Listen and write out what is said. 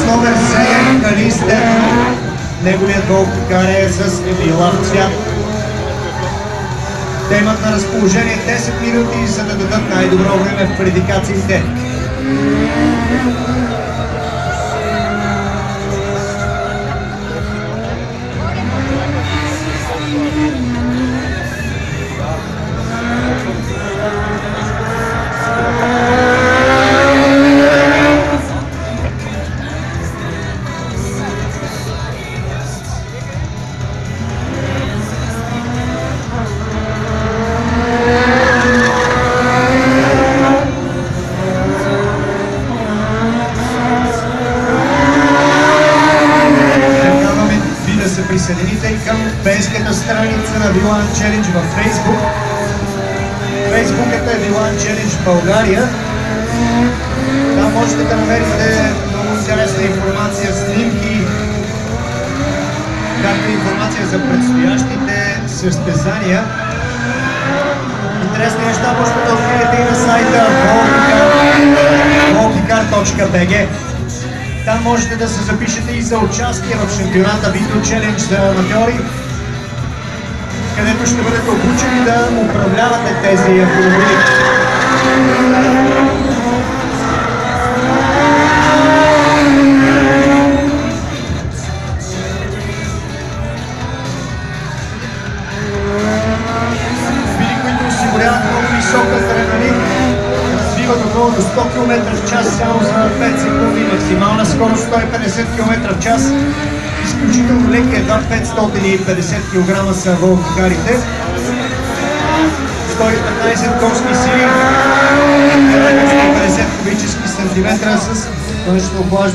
номер 7 Калистер. Неговият волкикар е с лилав цвят. Те имат на разположение 10 минути, за да дадат най-добро време в квалификациите. Присъедините и към фенската страница на V1 Challenge във Facebook. Фейсбукът е V1 Challenge България. Там можете да намерите много интересна информация, снимки, както и информация за предстоящите състезания. Интересни неща можете да откриете и на сайта volticar.bg. Там можете да се запишете и за участие в шампионата Video Challenge за аматьори, където ще бъдете обучени да управлявате тези автомобили. Автомобили, които осигуряват много висок адреналин, развиват отново до 100 км в час само за 5 секунди, максимална скорост 150 км в час, изключително леки, едва 550 кг са волкикарите, 115 конски сили, 150 кубически сантиметра с външно охлаждане.